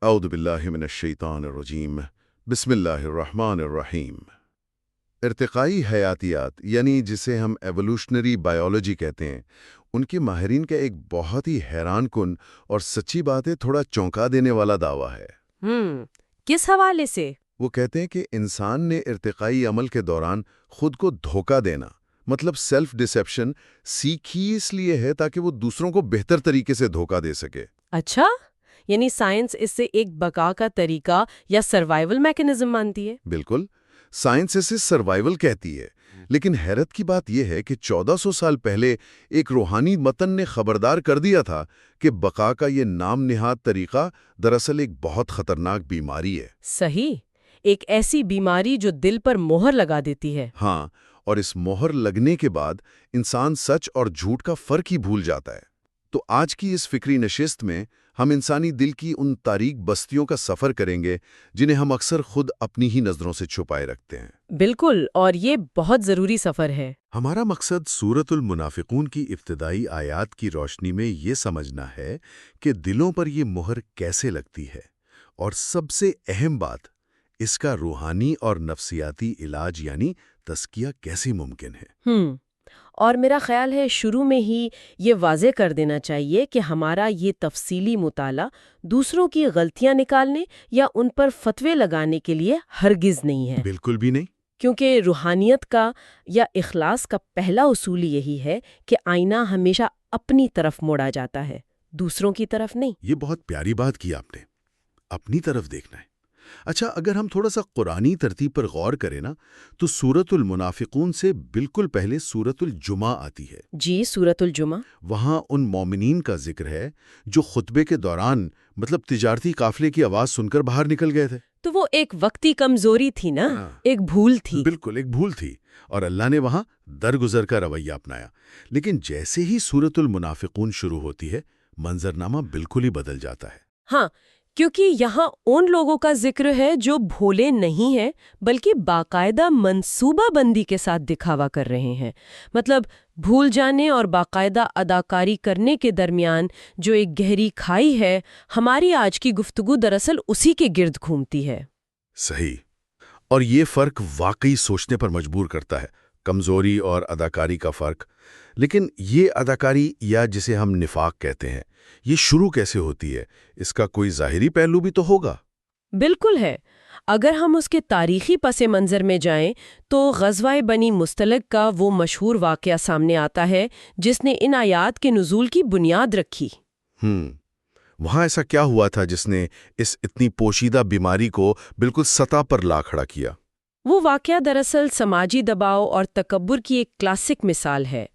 اعوذ باللہ من الشیطان الرجیم بسم اللہ الرحمن الرحیم۔ ارتقائی حیاتیات یعنی جسے ہم ایولوشنری بائیولوجی کہتے ہیں، ان کے ماہرین کا ایک بہت ہی حیران کن اور سچی بات ہے، تھوڑا چونکا دینے والا دعویٰ ہے۔ کس حوالے سے؟ وہ کہتے ہیں کہ انسان نے ارتقائی عمل کے دوران خود کو دھوکہ دینا، مطلب سیلف ڈسیپشن، سیکھی اس لیے ہے تاکہ وہ دوسروں کو بہتر طریقے سے دھوکہ دے سکے۔ اچھا، یعنی سائنس اس سے ایک بقا کا طریقہ یا سروائیول میکانزم مانتی ہے؟ بالکل، سائنس اسے سروائیول کہتی ہے، لیکن حیرت کی بات یہ ہے کہ 1400 سال پہلے ایک روحانی متن نے خبردار کر دیا تھا کہ بقا کا یہ نام نہاد طریقہ دراصل ایک بہت خطرناک بیماری ہے۔ صحیح، ایک ایسی بیماری جو دل پر مہر لگا دیتی ہے۔ ہاں، اور اس مہر لگنے کے بعد انسان سچ اور جھوٹ کا فرق ہی بھول جاتا ہے۔ تو آج کی اس فکری نشست میں ہم انسانی دل کی ان تاریک بستیوں کا سفر کریں گے جنہیں ہم اکثر خود اپنی ہی نظروں سے چھپائے رکھتے ہیں۔ بالکل، اور یہ بہت ضروری سفر ہے۔ ہمارا مقصد سورۃ المنافقون کی ابتدائی آیات کی روشنی میں یہ سمجھنا ہے کہ دلوں پر یہ مہر کیسے لگتی ہے، اور سب سے اہم بات، اس کا روحانی اور نفسیاتی علاج یعنی تزکیہ کیسے ممکن ہے۔ اور میرا خیال ہے شروع میں ہی یہ واضح کر دینا چاہیے کہ ہمارا یہ تفصیلی مطالعہ دوسروں کی غلطیاں نکالنے یا ان پر فتوے لگانے کے لیے ہرگز نہیں ہے۔ بالکل بھی نہیں، کیونکہ روحانیت کا یا اخلاص کا پہلا اصول یہی ہے کہ آئینہ ہمیشہ اپنی طرف موڑا جاتا ہے، دوسروں کی طرف نہیں۔ یہ بہت پیاری بات کی آپ نے، اپنی طرف دیکھنا ہے۔ اچھا، اگر ہم تھوڑا سا قرآنی ترتیب پر غور کریں نا، تو سورۃ المنافقون سے بالکل پہلے سورۃ الجمعہ آتی ہے۔ جی، سورۃ الجمعہ۔ وہاں ان مومنین کا ذکر ہے جو خطبے کے دوران تجارتی قافلے کی آواز سن کر باہر نکل گئے تھے۔ تو وہ ایک وقتی کمزوری تھی نا، ایک بھول تھی۔ بالکل ایک بھول تھی، اور اللہ نے وہاں درگزر کا رویہ اپنایا۔ لیکن جیسے ہی سورۃ المنافقون شروع ہوتی ہے، منظرنامہ بالکل ہی بدل جاتا ہے۔ ہاں، کیونکہ یہاں ان لوگوں کا ذکر ہے جو بھولے نہیں ہیں بلکہ باقاعدہ منصوبہ بندی کے ساتھ دکھاوا کر رہے ہیں۔ مطلب بھول جانے اور باقاعدہ اداکاری کرنے کے درمیان جو ایک گہری کھائی ہے، ہماری آج کی گفتگو دراصل اسی کے گرد گھومتی ہے۔ صحیح، اور یہ فرق واقعی سوچنے پر مجبور کرتا ہے، کمزوری اور اداکاری کا فرق۔ لیکن یہ اداکاری، یا جسے ہم نفاق کہتے ہیں، یہ شروع کیسے ہوتی ہے؟ اس کا کوئی ظاہری پہلو بھی تو ہوگا۔ بالکل ہے۔ اگر ہم اس کے تاریخی پس منظر میں جائیں تو غزوہ بنی مستلق کا وہ مشہور واقعہ سامنے آتا ہے جس نے ان آیات کے نزول کی بنیاد رکھی۔ وہاں ایسا کیا ہوا تھا جس نے اس اتنی پوشیدہ بیماری کو بالکل سطح پر لا کھڑا کیا؟ وہ واقعہ دراصل سماجی دباؤ اور تکبر کی ایک کلاسک مثال ہے۔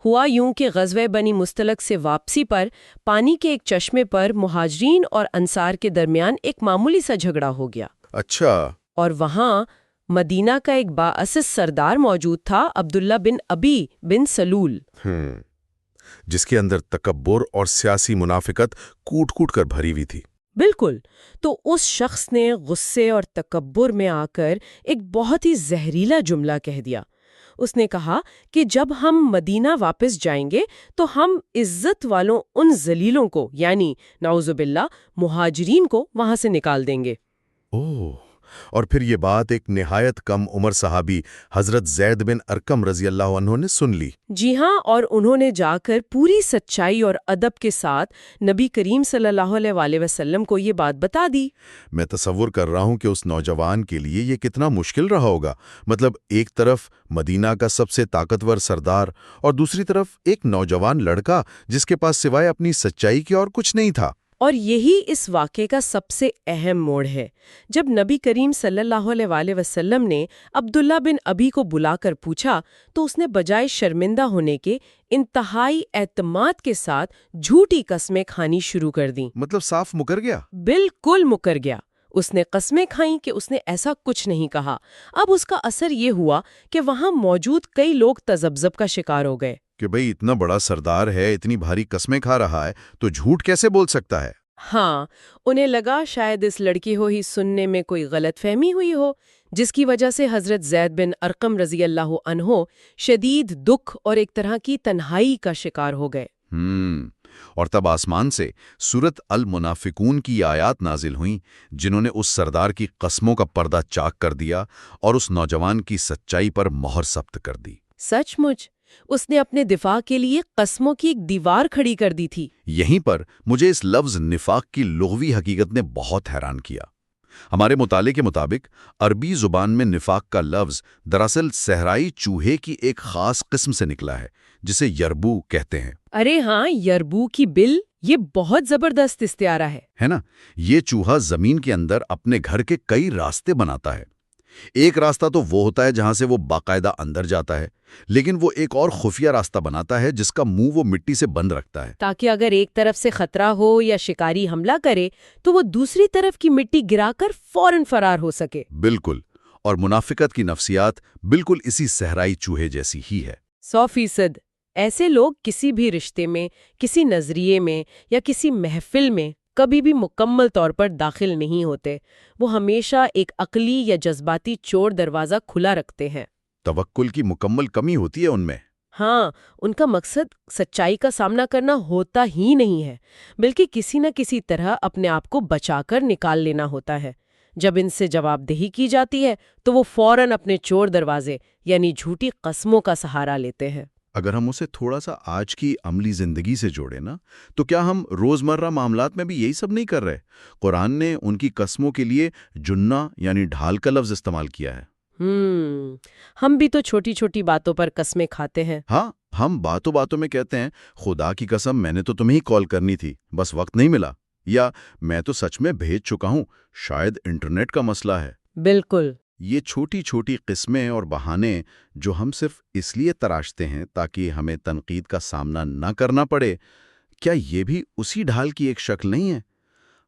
ہوا یوں کہ غزوہ بنی مستلق سے واپسی پر پانی کے ایک چشمے پر مہاجرین اور انصار کے درمیان ایک معمولی سا جھگڑا ہو گیا۔ اچھا۔ اور وہاں مدینہ کا ایک باعث سردار موجود تھا، عبداللہ بن ابی بن سلول، جس کے اندر تکبر اور سیاسی منافقت کوٹ کوٹ کر بھری ہوئی تھی۔ بالکل۔ تو اس شخص نے غصے اور تکبر میں آ کر ایک بہت ہی زہریلا جملہ کہہ دیا۔ اس نے کہا کہ جب ہم مدینہ واپس جائیں گے تو ہم عزت والوں ان ذلیلوں کو، یعنی نعوذ باللہ مہاجرین کو، وہاں سے نکال دیں گے۔ اوہ، اور پھر یہ بات ایک نہایت کم عمر صحابی حضرت زید بن ارقم رضی اللہ عنہ نے سن لی۔ جی ہاں، اور انہوں نے جا کر پوری سچائی اور ادب کے ساتھ نبی کریم صلی اللہ علیہ وآلہ وسلم کو یہ بات بتا دی۔ میں تصور کر رہا ہوں کہ اس نوجوان کے لیے یہ کتنا مشکل رہا ہوگا۔ ایک طرف مدینہ کا سب سے طاقتور سردار، اور دوسری طرف ایک نوجوان لڑکا جس کے پاس سوائے اپنی سچائی کے اور کچھ نہیں تھا۔ اور یہی اس واقعے کا سب سے اہم موڑ ہے۔ جب نبی کریم صلی اللہ علیہ وآلہ وسلم نے عبداللہ بن ابی کو بلا کر پوچھا تو اس نے بجائے شرمندہ ہونے کے انتہائی اعتماد کے ساتھ جھوٹی قسمیں کھانی شروع کر دیں۔ صاف مکر گیا۔ بالکل مکر گیا۔ اس نے قسمیں کھائیں کہ اس نے ایسا کچھ نہیں کہا۔ اب اس کا اثر یہ ہوا کہ وہاں موجود کئی لوگ تذبذب کا شکار ہو گئے کہ بھئی اتنا بڑا سردار ہے، اتنی بھاری قسمیں کھا رہا ہے، تو جھوٹ کیسے بول سکتا ہے؟ ہاں، انہیں لگا شاید اس لڑکی ہو ہی سننے میں کوئی غلط فہمی ہوئی ہو، جس کی وجہ سے حضرت زید بن ارقم رضی اللہ عنہ شدید دکھ اور ایک طرح کی تنہائی کا شکار ہو گئے۔ اور تب آسمان سے سورت المنافقون کی آیات نازل ہوئیں جنہوں نے اس سردار کی قسموں کا پردہ چاک کر دیا اور اس نوجوان کی سچائی پر مہر ثبت کر دی۔ سچ مچ اس نے اپنے دفاع کے لیے قسموں کی ایک دیوار کھڑی کر دی تھی۔ یہیں پر مجھے اس لفظ نفاق کی لغوی حقیقت نے بہت حیران کیا۔ ہمارے مطالعے کے مطابق عربی زبان میں نفاق کا لفظ دراصل صحرائی چوہے کی ایک خاص قسم سے نکلا ہے جسے یربو کہتے ہیں۔ ارے ہاں، یربو کی بل، یہ بہت زبردست استعارہ ہے نا؟ یہ چوہا زمین کے اندر اپنے گھر کے کئی راستے بناتا ہے۔ ایک راستہ تو وہ ہوتا ہے جہاں سے وہ باقاعدہ اندر جاتا ہے، لیکن وہ ایک اور خفیہ راستہ بناتا ہے جس کا منہ وہ مٹی سے بند رکھتا ہے، تاکہ اگر ایک طرف سے خطرہ ہو یا شکاری حملہ کرے تو وہ دوسری طرف کی مٹی گرا کر فوراً فرار ہو سکے۔ بالکل، اور منافقت کی نفسیات بالکل اسی صحرائی چوہے جیسی ہی ہے۔ 100%۔ ایسے لوگ کسی بھی رشتے میں، کسی نظریے میں یا کسی محفل میں کبھی بھی مکمل طور پر داخل نہیں ہوتے۔ وہ ہمیشہ ایک عقلی یا جذباتی چور دروازہ کھلا رکھتے ہیں۔ توکل کی مکمل کمی ہوتی ہے ان میں۔ ہاں، ان کا مقصد سچائی کا سامنا کرنا ہوتا ہی نہیں ہے، بلکہ کسی نہ کسی طرح اپنے آپ کو بچا کر نکال لینا ہوتا ہے۔ جب ان سے جواب دہی کی جاتی ہے تو وہ فوراً اپنے چور دروازے یعنی جھوٹی قسموں کا سہارا لیتے ہیں۔ اگر ہم اسے تھوڑا سا آج کی عملی زندگی سے جوڑیں نا، تو کیا ہم روزمرہ معاملات میں بھی یہی سب نہیں کر رہے؟ قرآن نے ان کی قسموں کے لیے جنہ یعنی ڈھال کا لفظ استعمال کیا ہے۔ ہم بھی تو چھوٹی چھوٹی باتوں پر قسمیں کھاتے ہیں۔ ہاں، ہم باتوں باتوں میں کہتے ہیں خدا کی قسم میں نے تو تمہیں ہی کال کرنی تھی، بس وقت نہیں ملا، یا میں تو سچ میں بھیج چکا ہوں، شاید انٹرنیٹ کا مسئلہ ہے۔ بالکل۔ یہ چھوٹی چھوٹی قسمیں اور بہانے جو ہم صرف اس لیے تراشتے ہیں تاکہ ہمیں تنقید کا سامنا نہ کرنا پڑے، کیا یہ بھی اسی ڈھال کی ایک شکل نہیں ہے؟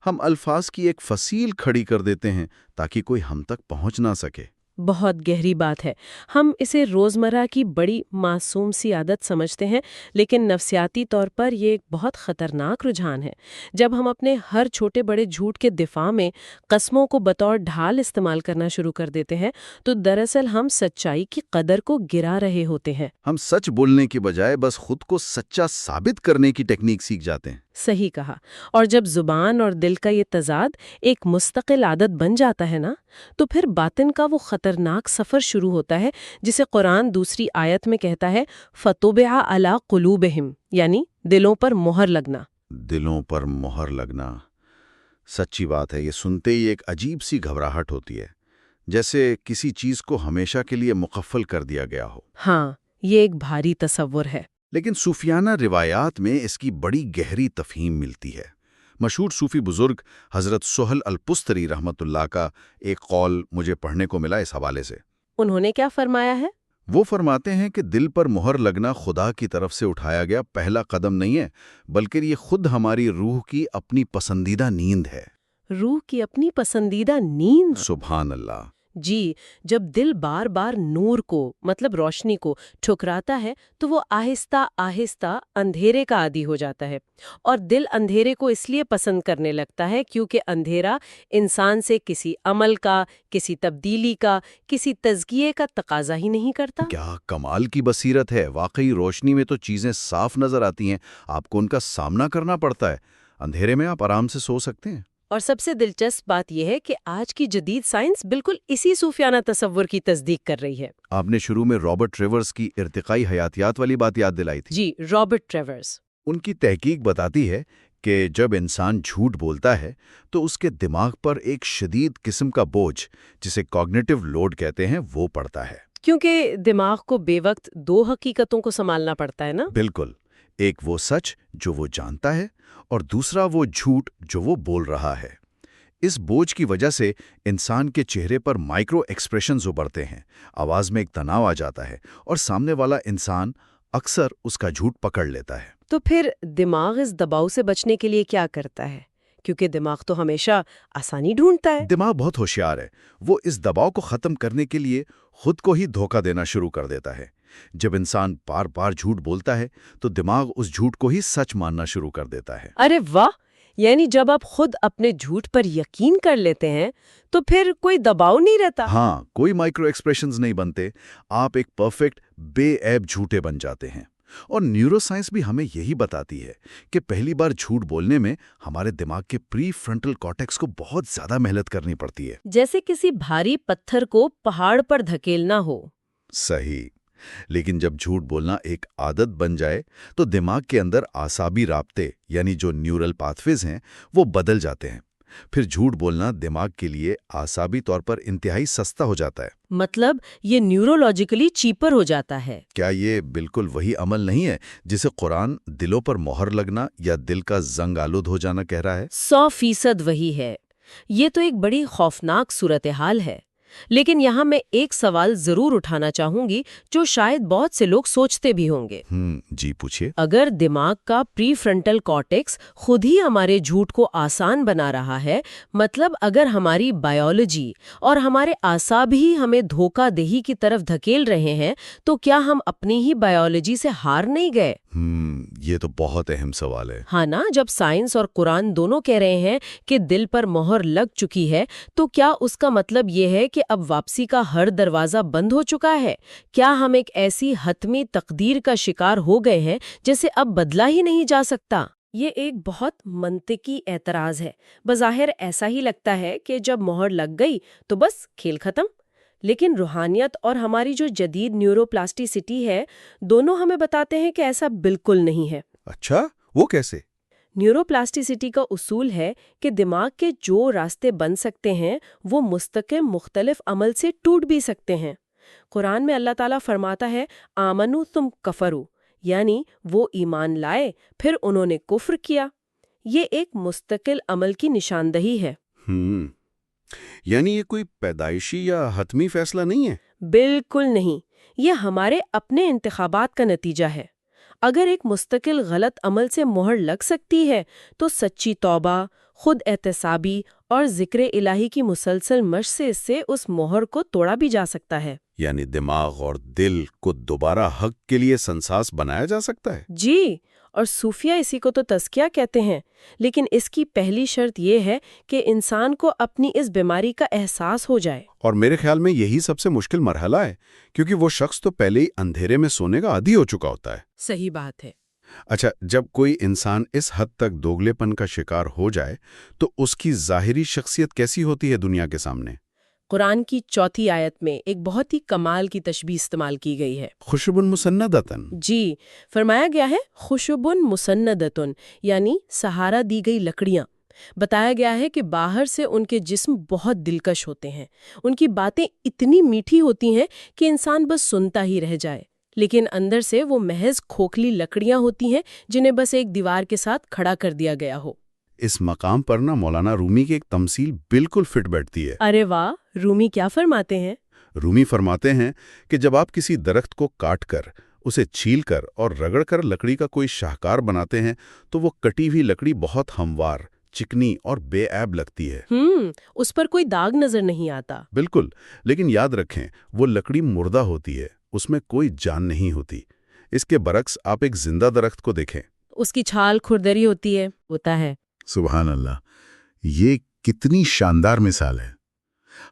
ہم الفاظ کی ایک فصیل کھڑی کر دیتے ہیں تاکہ کوئی ہم تک پہنچ نہ سکے۔ بہت گہری بات ہے۔ ہم اسے روزمرہ کی بڑی معصوم سی عادت سمجھتے ہیں، لیکن نفسیاتی طور پر یہ ایک بہت خطرناک رجحان ہے۔ جب ہم اپنے ہر چھوٹے بڑے جھوٹ کے دفاع میں قسموں کو بطور ڈھال استعمال کرنا شروع کر دیتے ہیں تو دراصل ہم سچائی کی قدر کو گرا رہے ہوتے ہیں۔ ہم سچ بولنے کی بجائے بس خود کو سچا ثابت کرنے کی ٹیکنیک سیکھ جاتے ہیں۔ صحیح کہا۔ اور جب زبان اور دل کا یہ تضاد ایک مستقل عادت بن جاتا ہے نا، تو پھر باطن کا وہ خطرناک سفر شروع ہوتا ہے جسے قرآن دوسری آیت میں کہتا ہے فَطُبِعَ عَلَىٰ قُلُوبِهِمْ، یعنی دلوں پر مہر لگنا۔ دلوں پر مہر لگنا، سچی بات ہے۔ یہ سنتے ہی ایک عجیب سی گھبراہٹ ہوتی ہے، جیسے کسی چیز کو ہمیشہ کے لیے مقفل کر دیا گیا ہو۔ ہاں، یہ ایک بھاری تصور ہے۔ لیکن صوفیانہ روایات میں اس کی بڑی گہری تفہیم ملتی ہے۔ مشہور صوفی بزرگ حضرت سہل الپستری رحمۃ اللہ کا ایک قول مجھے پڑھنے کو ملا اس حوالے سے۔ انہوں نے کیا فرمایا ہے؟ وہ فرماتے ہیں کہ دل پر مہر لگنا خدا کی طرف سے اٹھایا گیا پہلا قدم نہیں ہے، بلکہ یہ خود ہماری روح کی اپنی پسندیدہ نیند ہے۔ روح کی اپنی پسندیدہ نیند؟ سبحان اللہ۔ جی، جب دل بار بار نور کو مطلب روشنی کو ٹھکراتا ہے تو وہ آہستہ آہستہ اندھیرے کا عادی ہو جاتا ہے، اور دل اندھیرے کو اس لیے پسند کرنے لگتا ہے کیونکہ اندھیرا انسان سے کسی عمل کا، کسی تبدیلی کا، کسی تزکیے کا تقاضا ہی نہیں کرتا۔ کیا کمال کی بصیرت ہے! واقعی روشنی میں تو چیزیں صاف نظر آتی ہیں، آپ کو ان کا سامنا کرنا پڑتا ہے۔ اندھیرے میں آپ آرام سے سو سکتے ہیں۔ اور سب سے دلچسپ بات یہ ہے کہ آج کی جدید سائنس بالکل اسی صوفیانہ تصور کی تصدیق کر رہی ہے۔ آپ نے شروع میں رابرٹ ٹریورز کی ارتقائی حیاتیات والی بات یاد دلائی تھی۔ جی، رابرٹ ٹریورز۔ ان کی تحقیق بتاتی ہے کہ جب انسان جھوٹ بولتا ہے تو اس کے دماغ پر ایک شدید قسم کا بوجھ، جسے کوگنیٹو لوڈ کہتے ہیں، وہ پڑتا ہے۔ کیونکہ دماغ کو بے وقت دو حقیقتوں کو سنبھالنا پڑتا ہے نا؟ بالکل، ایک وہ سچ جو وہ جانتا ہے اور دوسرا وہ جھوٹ جو وہ بول رہا ہے۔ اس بوجھ کی وجہ سے انسان کے چہرے پر مائکرو ایکسپریشنز ابھرتے ہیں، آواز میں ایک تناؤ آ جاتا ہے اور سامنے والا انسان اکثر اس کا جھوٹ پکڑ لیتا ہے۔ تو پھر دماغ اس دباؤ سے بچنے کے لیے کیا کرتا ہے؟ کیونکہ دماغ تو ہمیشہ آسانی ڈھونڈتا ہے۔ دماغ بہت ہوشیار ہے، وہ اس دباؤ کو ختم کرنے کے لیے خود کو ہی دھوکہ دینا شروع کر دیتا ہے۔ جب انسان بار بار جھوٹ بولتا ہے تو دماغ اس جھوٹ کو ہی سچ ماننا شروع کر دیتا ہے۔ ارے واہ! یعنی جب آپ خود اپنے جھوٹ پر یقین کر لیتے ہیں تو پھر کوئی دباؤ نہیں رہتا۔ ہاں، کوئی مائکرو ایکسپریشنز نہیں بنتے، آپ ایک پرفیکٹ بے عیب جھوٹے بن جاتے ہیں۔ اور نیورو سائنس بھی ہمیں یہی بتاتی ہے کہ پہلی بار جھوٹ بولنے میں ہمارے دماغ کے پری فرنٹل کارٹیکس کو بہت زیادہ محنت کرنی پڑتی ہے. جیسے کسی بھاری پتھر کو پہاڑ پر دھکیلنا ہو. صحیح. لیکن جب جھوٹ بولنا ایک عادت بن جائے تو دماغ کے اندر اعصابی رابطے یعنی جو نیورل پاتھویز ہیں وہ بدل جاتے ہیں. پھر جھوٹ بولنا دماغ کے لیے اعصابی طور پر انتہائی سستا ہو جاتا ہے. مطلب یہ نیورولوجیکلی چیپر ہو جاتا ہے. کیا یہ بالکل وہی عمل نہیں ہے جسے قرآن دلوں پر مہر لگنا یا دل کا زنگ آلود ہو جانا کہہ رہا ہے؟ 100% وہی ہے. یہ تو ایک بڑی خوفناک صورتحال ہے. لیکن یہاں میں ایک سوال ضرور اٹھانا چاہوں گی جو شاید بہت سے لوگ سوچتے بھی ہوں گے. جی پوچھیے. اگر دماغ کا پری فرنٹل کارٹیکس خود ہی ہمارے جھوٹ کو آسان بنا رہا ہے، مطلب اگر ہماری بایولوجی اور ہمارے اعصاب ہی ہمیں دھوکہ دہی کی طرف دھکیل رہے ہیں، تو کیا ہم اپنی ہی بایولوجی سے ہار نہیں گئے؟ یہ تو بہت اہم سوال ہے. ہاں نا، جب سائنس اور قرآن دونوں کہہ رہے ہیں کہ دل پر مہر لگ چکی ہے، تو کیا اس کا مطلب یہ ہے کہ اب واپسی کا ہر دروازہ بند ہو چکا ہے؟ کیا ہم ایک ایسی حتمی تقدیر کا شکار ہو گئے ہیں جسے اب بدلا ہی نہیں جا سکتا؟ یہ ایک بہت منطقی اعتراض ہے. بظاہر ایسا ہی لگتا ہے کہ جب مہر لگ گئی تو بس کھیل ختم. لیکن روحانیت اور ہماری جو جدید نیورو پلاسٹیسٹی ہے، دونوں ہمیں بتاتے ہیں کہ ایسا بالکل نہیں ہے. اچھا، وہ کیسے؟ نیورو پلاسٹیسٹی کا اصول ہے کہ دماغ کے جو راستے بن سکتے ہیں وہ مستقل مختلف عمل سے ٹوٹ بھی سکتے ہیں. قرآن میں اللہ تعالیٰ فرماتا ہے آمنو تم کفرو، یعنی وہ ایمان لائے پھر انہوں نے کفر کیا. یہ ایک مستقل عمل کی نشاندہی ہے. یعنی یہ کوئی پیدائشی یا حتمی فیصلہ نہیں ہے؟ بالکل نہیں، یہ ہمارے اپنے انتخابات کا نتیجہ ہے. اگر ایک مستقل غلط عمل سے مہر لگ سکتی ہے تو سچی توبہ، خود احتسابی اور ذکر الہی کی مسلسل مشق سے اس مہر کو توڑا بھی جا سکتا ہے. یعنی دماغ اور دل کو دوبارہ حق کے لیے سنساس بنایا جا سکتا ہے؟ جی، اور صوفیہ اسی کو تو تزکیہ کہتے ہیں. لیکن اس کی پہلی شرط یہ ہے کہ انسان کو اپنی اس بیماری کا احساس ہو جائے. اور میرے خیال میں یہی سب سے مشکل مرحلہ ہے، کیونکہ وہ شخص تو پہلے ہی اندھیرے میں سونے کا عادی ہو چکا ہوتا ہے. صحیح بات ہے. اچھا، جب کوئی انسان اس حد تک دوگلے پن کا شکار ہو جائے تو اس کی ظاہری شخصیت کیسی ہوتی ہے دنیا کے سامنے؟ قرآن کی 4 آیت میں ایک بہت ہی کمال کی تشبیہ استعمال کی گئی ہے. خشبن مسندتن. جی، فرمایا گیا ہے خشبن مسندتن، یعنی سہارا دی گئی لکڑیاں. بتایا گیا ہے کہ باہر سے ان کے جسم بہت دلکش ہوتے ہیں، ان کی باتیں اتنی میٹھی ہوتی ہیں کہ انسان بس سنتا ہی رہ جائے، لیکن اندر سے وہ محض کھوکھلی لکڑیاں ہوتی ہیں جنہیں بس ایک دیوار کے ساتھ کھڑا کر دیا گیا ہو. اس مقام پر نا مولانا رومی کی ایک تمثیل بالکل فٹ بیٹھتی ہے. ارے واہ، رومی کیا فرماتے ہیں؟ رومی فرماتے ہیں کہ جب آپ کسی درخت کو کاٹ کر، اسے چھیل کر اور رگڑ کر لکڑی کا کوئی شاہکار بناتے ہیں تو وہ کٹی ہوئی لکڑی بہت ہموار، چکنی اور بے عیب لگتی ہے. اس پر کوئی داغ نظر نہیں آتا. بالکل، لیکن یاد رکھیں وہ لکڑی مردہ ہوتی ہے، اس میں کوئی جان نہیں ہوتی. اس کے برعکس آپ ایک زندہ درخت کو دیکھیں، اس کی چھال کھردری ہوتی ہے. ہوتا ہے. سبحان اللہ، یہ کتنی شاندار مثال ہے.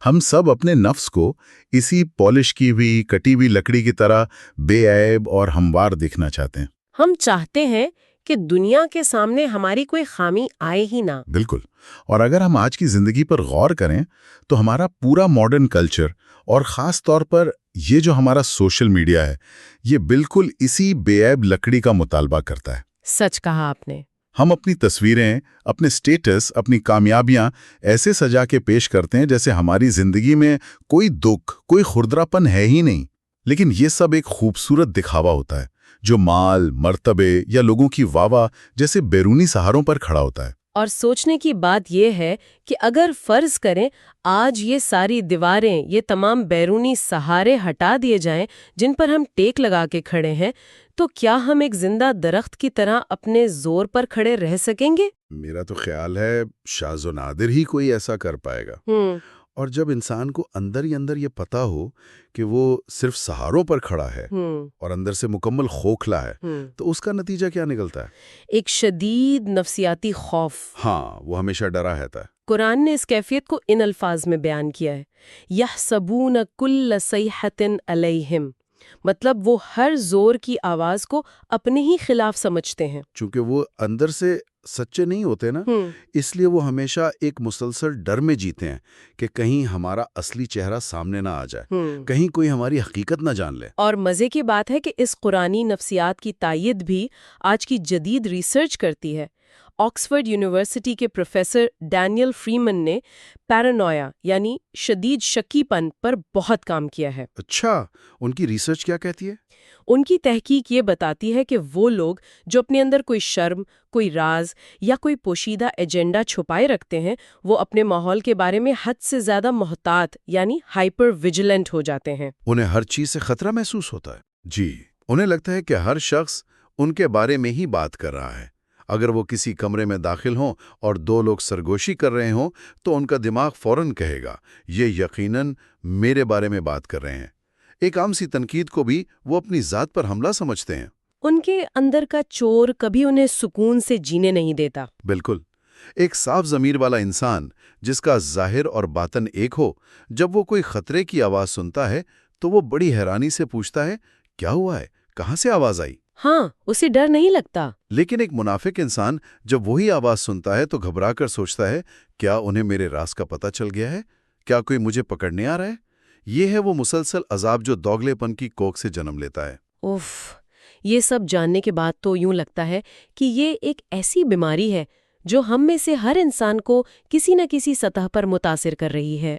ہم سب اپنے نفس کو اسی پالش کی ہوئی کٹی ہوئی لکڑی کی طرح بے عیب اور ہموار دکھنا چاہتے ہیں. ہم چاہتے ہیں کہ دنیا کے سامنے ہماری کوئی خامی آئے ہی نہ. بالکل. اور اگر ہم آج کی زندگی پر غور کریں تو ہمارا پورا ماڈرن کلچر اور خاص طور پر یہ جو ہمارا سوشل میڈیا ہے، یہ بالکل اسی بے عیب لکڑی کا مطالبہ کرتا ہے. سچ کہا آپ نے. ہم اپنی تصویریں، اپنے سٹیٹس، اپنی کامیابیاں ایسے سجا کے پیش کرتے ہیں جیسے ہماری زندگی میں کوئی دکھ، کوئی خردراپن ہے ہی نہیں. لیکن یہ سب ایک خوبصورت دکھاوا ہوتا ہے جو مال، مرتبے یا لوگوں کی واہ جیسے بیرونی سہاروں پر کھڑا ہوتا ہے. اور سوچنے کی بات یہ ہے کہ اگر فرض کریں آج یہ ساری دیواریں، یہ تمام بیرونی سہارے ہٹا دیے جائیں جن پر ہم ٹیک لگا کے کھڑے ہیں، تو کیا ہم ایک زندہ درخت کی طرح اپنے زور پر کھڑے رہ سکیں گے؟ میرا تو خیال ہے شاذ و نادر ہی کوئی ایسا کر پائے گا. اور جب انسان کو اندر ہی اندر یہ پتا ہو کہ وہ صرف سہاروں پر کھڑا ہے اور اندر سے مکمل کھوکھلا ہے، تو اس کا نتیجہ کیا نکلتا ہے؟ ایک شدید نفسیاتی خوف. ہاں، وہ ہمیشہ ڈرا رہتا ہے. قرآن نے اس کیفیت کو ان الفاظ میں بیان کیا ہے: یحسبون کل صیحۃ علیہم، مطلب وہ ہر زور کی آواز کو اپنے ہی خلاف سمجھتے ہیں۔ چونکہ وہ اندر سے سچے نہیں ہوتے نا، اس لیے وہ ہمیشہ ایک مسلسل ڈر میں جیتے ہیں کہ کہیں ہمارا اصلی چہرہ سامنے نہ آ جائے، کہیں کوئی ہماری حقیقت نہ جان لے۔ اور مزے کی بات ہے کہ اس قرآنی نفسیات کی تائید بھی آج کی جدید ریسرچ کرتی ہے۔ آکسفورڈ یونیورسٹی کے پروفیسر ڈینیل فریمن نے پیرانویا یعنی شدید شکی پن پر بہت کام کیا ہے۔ اچھا، ان کی ریسرچ کیا کہتی ہے؟ ان کی تحقیق یہ بتاتی ہے کہ وہ لوگ جو اپنے اندر کوئی شرم، کوئی راز یا کوئی پوشیدہ ایجنڈا چھپائے رکھتے ہیں، وہ اپنے ماحول کے بارے میں حد سے زیادہ محتاط یعنی ہائپر ویجیلنٹ ہو جاتے ہیں۔ انہیں ہر چیز سے خطرہ محسوس ہوتا ہے۔ جی، انہیں لگتا ہے کہ ہر شخص ان کے بارے میں ہی بات کر رہا ہے۔ اگر وہ کسی کمرے میں داخل ہوں اور دو لوگ سرگوشی کر رہے ہوں تو ان کا دماغ فوراً کہے گا یہ یقیناً میرے بارے میں بات کر رہے ہیں۔ ایک عام سی تنقید کو بھی وہ اپنی ذات پر حملہ سمجھتے ہیں۔ ان کے اندر کا چور کبھی انہیں سکون سے جینے نہیں دیتا۔ بالکل، ایک صاف ضمیر والا انسان جس کا ظاہر اور باطن ایک ہو، جب وہ کوئی خطرے کی آواز سنتا ہے تو وہ بڑی حیرانی سے پوچھتا ہے کیا ہوا ہے، کہاں سے آواز آئی؟ ہاں، اسے ڈر نہیں لگتا۔ لیکن ایک منافق انسان جب وہی آواز سنتا ہے تو گھبرا کر سوچتا ہے کیا انہیں میرے راز کا پتہ چل گیا ہے؟ کیا کوئی مجھے پکڑنے آ رہا ہے؟ یہ ہے وہ مسلسل عذاب جو دوگلے پن کی کوکھ سے جنم لیتا ہے۔ اوف، یہ سب جاننے کے بعد تو یوں لگتا ہے کہ یہ ایک ایسی بیماری ہے جو ہم میں سے ہر انسان کو کسی نہ کسی سطح پر متاثر کر رہی ہے۔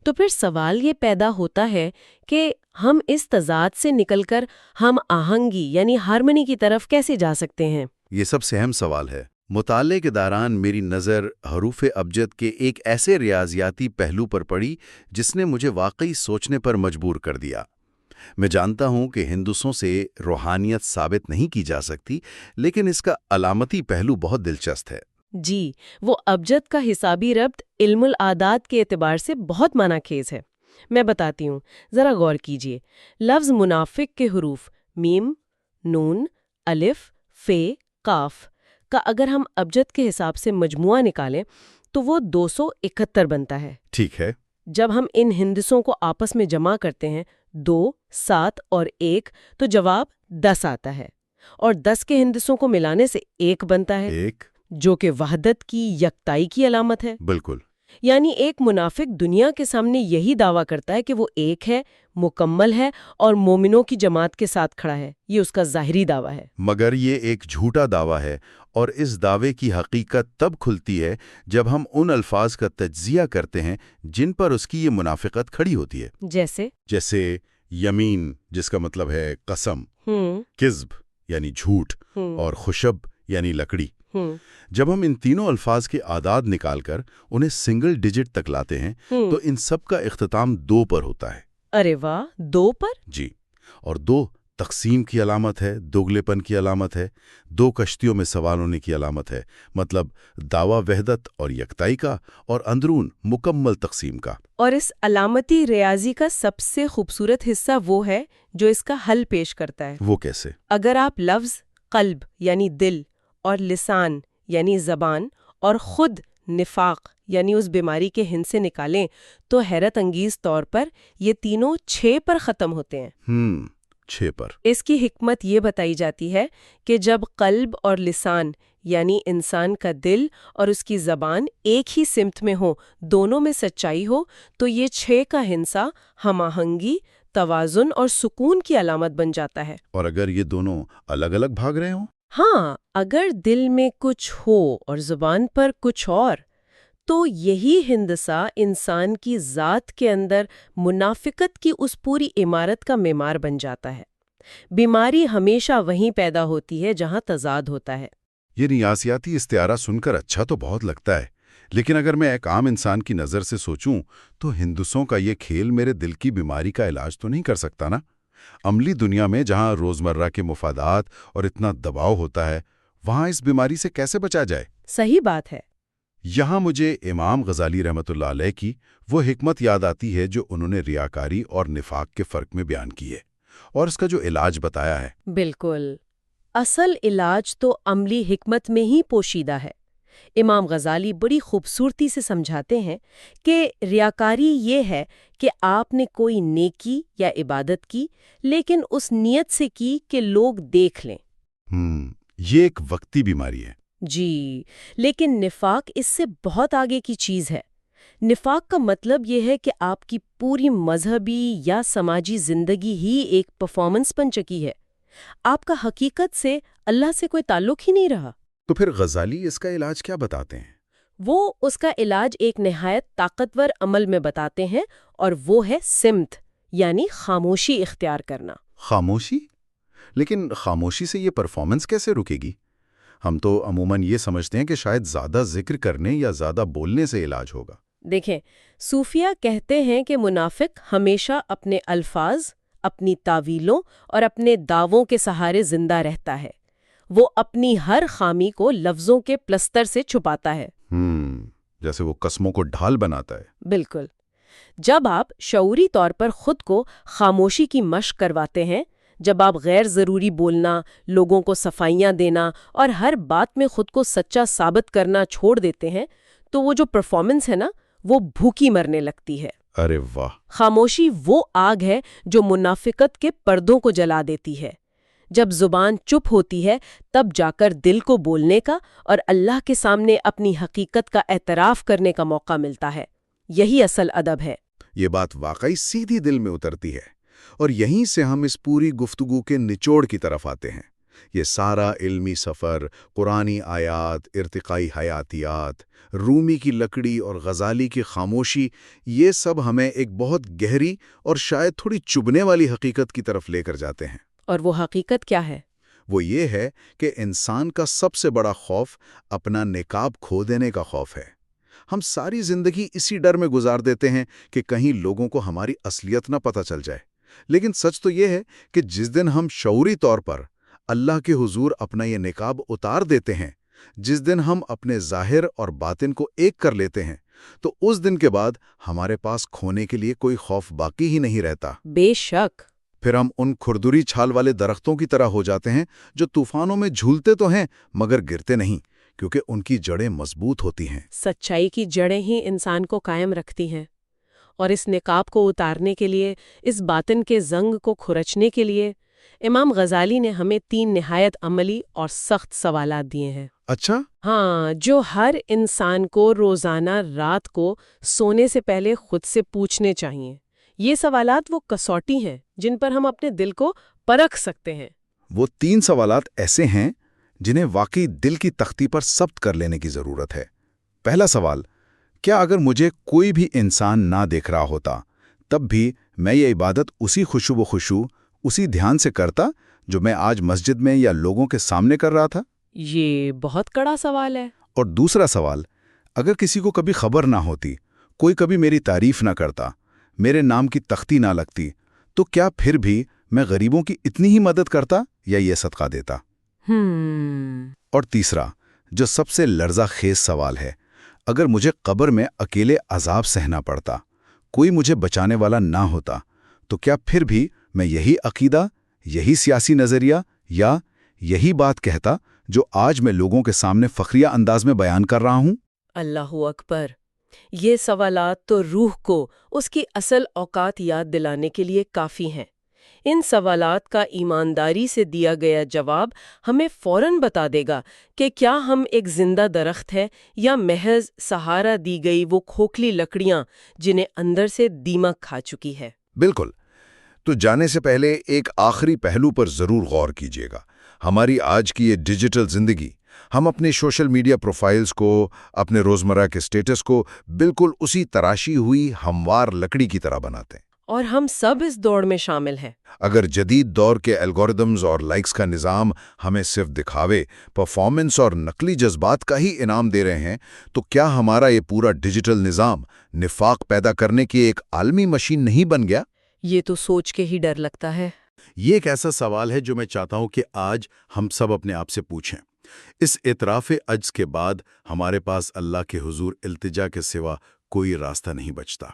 تو پھر سوال یہ پیدا ہوتا ہے کہ ہم اس تضاد سے نکل کر ہم آہنگی یعنی ہارمنی کی طرف کیسے جا سکتے ہیں؟ یہ سب سے اہم سوال ہے۔ مطالعے کے دوران میری نظر حروف ابجد کے ایک ایسے ریاضیاتی پہلو پر پڑی جس نے مجھے واقعی سوچنے پر مجبور کر دیا۔ میں جانتا ہوں کہ ہندسوں سے روحانیت ثابت نہیں کی جا سکتی، لیکن اس کا علامتی پہلو بہت دلچسپ ہے۔ جی، وہ ابجد کا حسابی ربط علم العادات کے اعتبار سے بہت معنی خیز ہے۔ میں بتاتی ہوں، ذرا غور کیجئے۔ لفظ منافق کے حروف میم، نون، الف، فے، قاف کا اگر ہم ابجد کے حساب سے مجموعہ نکالیں تو وہ 271 بنتا ہے۔ ٹھیک ہے۔ جب ہم ان ہندسوں کو آپس میں جمع کرتے ہیں 2، 7 اور 1 تو جواب 10 آتا ہے، اور 10 کے ہندسوں کو ملانے سے 1 بنتا ہے، ایک، جو کہ وحدت کی، یکتائی کی علامت ہے۔ بالکل۔ یعنی ایک منافق دنیا کے سامنے یہی دعویٰ کرتا ہے کہ وہ ایک ہے، مکمل ہے اور مومنوں کی جماعت کے ساتھ کھڑا ہے۔ یہ اس کا ظاہری دعویٰ ہے، مگر یہ ایک جھوٹا دعویٰ ہے، اور اس دعوے کی حقیقت تب کھلتی ہے جب ہم ان الفاظ کا تجزیہ کرتے ہیں جن پر اس کی یہ منافقت کھڑی ہوتی ہے۔ جیسے یمین، جس کا مطلب ہے قسم، کذب یعنی جھوٹ، اور خشب یعنی لکڑی۔ جب ہم ان تینوں الفاظ کے اعداد نکال کر انہیں سنگل ڈیجٹ تک لاتے ہیں تو ان سب کا اختتام 2 پر ہوتا ہے۔ ارے واہ، 2 پر؟ جی، اور 2 تقسیم کی علامت ہے، دوگلے پن کی علامت ہے، 2 کشتیوں میں سوار ہونے کی علامت ہے، مطلب دعویٰ وحدت اور یکتائی کا، اور اندرون مکمل تقسیم کا۔ اور اس علامتی ریاضی کا سب سے خوبصورت حصہ وہ ہے جو اس کا حل پیش کرتا ہے۔ وہ کیسے؟ اگر آپ لفظ قلب یعنی دل اور لسان یعنی زبان اور خود نفاق یعنی اس بیماری کے ہند سے نکالیں تو حیرت انگیز طور پر یہ تینوں 6 پر ختم ہوتے ہیں۔ 6 پر۔ اس کی حکمت یہ بتائی جاتی ہے کہ جب قلب اور لسان یعنی انسان کا دل اور اس کی زبان ایک ہی سمت میں ہو، دونوں میں سچائی ہو، تو یہ 6 کا ہندسہ ہم آہنگی، توازن اور سکون کی علامت بن جاتا ہے۔ اور اگر یہ دونوں الگ الگ بھاگ رہے ہوں؟ ہاں، اگر دل میں کچھ ہو اور زبان پر کچھ اور، تو یہی ہندسہ انسان کی ذات کے اندر منافقت کی اس پوری عمارت کا معمار بن جاتا ہے۔ بیماری ہمیشہ وہیں پیدا ہوتی ہے جہاں تضاد ہوتا ہے۔ یہ ریاضیاتی استعارہ سن کر اچھا تو بہت لگتا ہے، لیکن اگر میں ایک عام انسان کی نظر سے سوچوں تو ہندسوں کا یہ کھیل میرے دل کی بیماری کا علاج تو نہیں کر سکتا نا؟ عملی دنیا میں جہاں روزمرہ کے مفادات اور اتنا دباؤ ہوتا ہے، وہاں اس بیماری سے کیسے بچا جائے؟ صحیح بات ہے۔ یہاں مجھے امام غزالی رحمۃ اللہ علیہ کی وہ حکمت یاد آتی ہے جو انہوں نے ریاکاری اور نفاق کے فرق میں بیان کی ہے، اور اس کا جو علاج بتایا ہے۔ بالکل، اصل علاج تو عملی حکمت میں ہی پوشیدہ ہے۔ امام غزالی بڑی خوبصورتی سے سمجھاتے ہیں کہ ریاکاری یہ ہے کہ آپ نے کوئی نیکی یا عبادت کی لیکن اس نیت سے کی کہ لوگ دیکھ لیں۔ یہ ایک وقتی بیماری ہے۔ جی، لیکن نفاق اس سے بہت آگے کی چیز ہے۔ نفاق کا مطلب یہ ہے کہ آپ کی پوری مذہبی یا سماجی زندگی ہی ایک پرفارمنس بن چکی ہے، آپ کا حقیقت سے اللہ سے کوئی تعلق ہی نہیں رہا۔ تو پھر غزالی اس کا علاج کیا بتاتے ہیں؟ وہ اس کا علاج ایک نہایت طاقتور عمل میں بتاتے ہیں، اور وہ ہے سمت، یعنی خاموشی اختیار کرنا۔ خاموشی؟ لیکن خاموشی سے یہ پرفارمنس کیسے رکے گی؟ ہم تو عموماً یہ سمجھتے ہیں کہ شاید زیادہ ذکر کرنے یا زیادہ بولنے سے علاج ہوگا۔ دیکھیں، صوفیہ کہتے ہیں کہ منافق ہمیشہ اپنے الفاظ، اپنی تعویلوں اور اپنے دعووں کے سہارے زندہ رہتا ہے۔ وہ اپنی ہر خامی کو لفظوں کے پلستر سے چھپاتا ہے۔ جیسے وہ قسموں کو ڈھال بناتا ہے۔ بالکل۔ جب آپ شعوری طور پر خود کو خاموشی کی مشق کرواتے ہیں، جب آپ غیر ضروری بولنا، لوگوں کو صفائیاں دینا اور ہر بات میں خود کو سچا ثابت کرنا چھوڑ دیتے ہیں، تو وہ جو پرفارمنس ہے نا، وہ بھوکی مرنے لگتی ہے۔ ارے واہ! خاموشی وہ آگ ہے جو منافقت کے پردوں کو جلا دیتی ہے۔ جب زبان چپ ہوتی ہے، تب جا کر دل کو بولنے کا اور اللہ کے سامنے اپنی حقیقت کا اعتراف کرنے کا موقع ملتا ہے۔ یہی اصل ادب ہے۔ یہ بات واقعی سیدھی دل میں اترتی ہے، اور یہیں سے ہم اس پوری گفتگو کے نچوڑ کی طرف آتے ہیں۔ یہ سارا علمی سفر، قرآنی آیات، ارتقائی حیاتیات، رومی کی لکڑی اور غزالی کی خاموشی، یہ سب ہمیں ایک بہت گہری اور شاید تھوڑی چبھنے والی حقیقت کی طرف لے کر جاتے ہیں۔ اور وہ حقیقت کیا ہے؟ وہ یہ ہے کہ انسان کا سب سے بڑا خوف اپنا نقاب کھو دینے کا خوف ہے۔ ہم ساری زندگی اسی ڈر میں گزار دیتے ہیں کہ کہیں لوگوں کو ہماری اصلیت نہ پتہ چل جائے۔ لیکن سچ تو یہ ہے کہ جس دن ہم شعوری طور پر اللہ کے حضور اپنا یہ نقاب اتار دیتے ہیں، جس دن ہم اپنے ظاہر اور باطن کو ایک کر لیتے ہیں، تو اس دن کے بعد ہمارے پاس کھونے کے لیے کوئی خوف باقی ہی نہیں رہتا۔ بے شک۔ پھر ہم ان کھردری چھال والے درختوں کی طرح ہو جاتے ہیں جو طوفانوں میں جھولتے تو ہیں مگر گرتے نہیں، کیونکہ ان کی جڑیں مضبوط ہوتی ہیں۔ سچائی کی جڑیں ہی انسان کو قائم رکھتی ہیں، اور اس نقاب کو اتارنے کے لیے، اس باطن کے زنگ کو کھرچنے کے لیے، امام غزالی نے ہمیں 3 نہایت عملی اور سخت سوالات دیے ہیں۔ اچھا؟ ہاں، جو ہر انسان کو روزانہ رات کو سونے سے پہلے خود سے پوچھنے چاہیے۔ یہ سوالات وہ کسوٹی ہیں جن پر ہم اپنے دل کو پرکھ سکتے ہیں۔ وہ 3 سوالات ایسے ہیں جنہیں واقعی دل کی تختی پر ثبت کر لینے کی ضرورت ہے۔ پہلا سوال، کیا اگر مجھے کوئی بھی انسان نہ دیکھ رہا ہوتا، تب بھی میں یہ عبادت اسی خشوع، اسی دھیان سے کرتا جو میں آج مسجد میں یا لوگوں کے سامنے کر رہا تھا؟ یہ بہت کڑا سوال ہے۔ اور دوسرا سوال، اگر کسی کو کبھی خبر نہ ہوتی، کوئی کبھی میری تعریف نہ کرتا، میرے نام کی تختی نہ لگتی، تو کیا پھر بھی میں غریبوں کی اتنی ہی مدد کرتا یا یہ صدقہ دیتا؟ اور تیسرا، جو سب سے لرزہ خیز سوال ہے، اگر مجھے قبر میں اکیلے عذاب سہنا پڑتا، کوئی مجھے بچانے والا نہ ہوتا، تو کیا پھر بھی میں یہی عقیدہ، یہی سیاسی نظریہ یا یہی بات کہتا جو آج میں لوگوں کے سامنے فخریہ انداز میں بیان کر رہا ہوں؟ اللہ اکبر! یہ سوالات تو روح کو اس کی اصل اوقات یاد دلانے کے لیے کافی ہیں۔ ان سوالات کا ایمانداری سے دیا گیا جواب ہمیں فوراً بتا دے گا کہ کیا ہم ایک زندہ درخت ہے یا محض سہارا دی گئی وہ کھوکھلی لکڑیاں جنہیں اندر سے دیمک کھا چکی ہے۔ بالکل۔ تو جانے سے پہلے ایک آخری پہلو پر ضرور غور کیجیے گا۔ ہماری آج کی یہ ڈیجیٹل زندگی، ہم اپنے سوشل میڈیا پروفائلز کو، اپنے روزمرہ کے سٹیٹس کو بالکل اسی تراشی ہوئی ہموار لکڑی کی طرح بناتے ہیں۔ اور ہم سب اس دوڑ میں شامل ہیں۔ اگر جدید دور کے الگوریدمز اور لائکس کا نظام ہمیں صرف دکھاوے، پرفارمنس اور نقلی جذبات کا ہی انعام دے رہے ہیں، تو کیا ہمارا یہ پورا ڈیجیٹل نظام نفاق پیدا کرنے کی ایک عالمی مشین نہیں بن گیا؟ یہ تو سوچ کے ہی ڈر لگتا ہے۔ یہ ایک ایسا سوال ہے جو میں چاہتا ہوں کہ آج ہم سب اپنے آپ سے پوچھیں۔ اس اعتراف عجز کے بعد ہمارے پاس اللہ کے حضور التجا کے سوا کوئی راستہ نہیں بچتا۔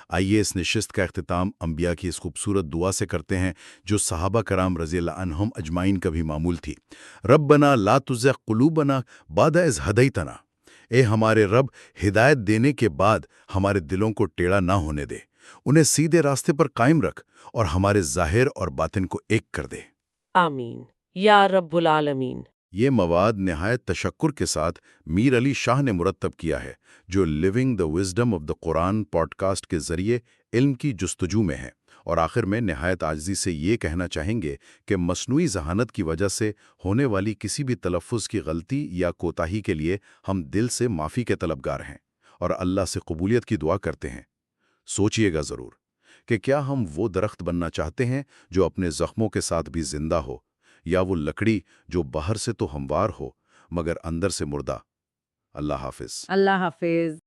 آئیے اس نشست کا اختتام انبیاء کی اس خوبصورت دعا سے کرتے ہیں جو صحابہ کرام رضی اللہ عنہم اجمعین کا بھی معمول تھی۔ ربنا لا تزغ قلوبنا بعد اذ ہدیتنا۔ اے ہمارے رب، ہدایت دینے کے بعد ہمارے دلوں کو ٹیڑھا نہ ہونے دے، انہیں سیدھے راستے پر قائم رکھ اور ہمارے ظاہر اور باطن کو ایک کر دے۔ آمین یا رب العالمین۔ یہ مواد نہایت تشکر کے ساتھ میر علی شاہ نے مرتب کیا ہے، جو living the wisdom of the Quran podcast کے ذریعے علم کی جستجو میں ہے، اور آخر میں نہایت عاجزی سے یہ کہنا چاہیں گے کہ مصنوعی ذہانت کی وجہ سے ہونے والی کسی بھی تلفظ کی غلطی یا کوتاہی کے لیے ہم دل سے معافی کے طلبگار ہیں اور اللہ سے قبولیت کی دعا کرتے ہیں۔ سوچئے گا ضرور کہ کیا ہم وہ درخت بننا چاہتے ہیں جو اپنے زخموں کے ساتھ بھی زندہ ہو، یا وہ لکڑی جو باہر سے تو ہموار ہو مگر اندر سے مردہ۔ اللہ حافظ۔ اللہ حافظ۔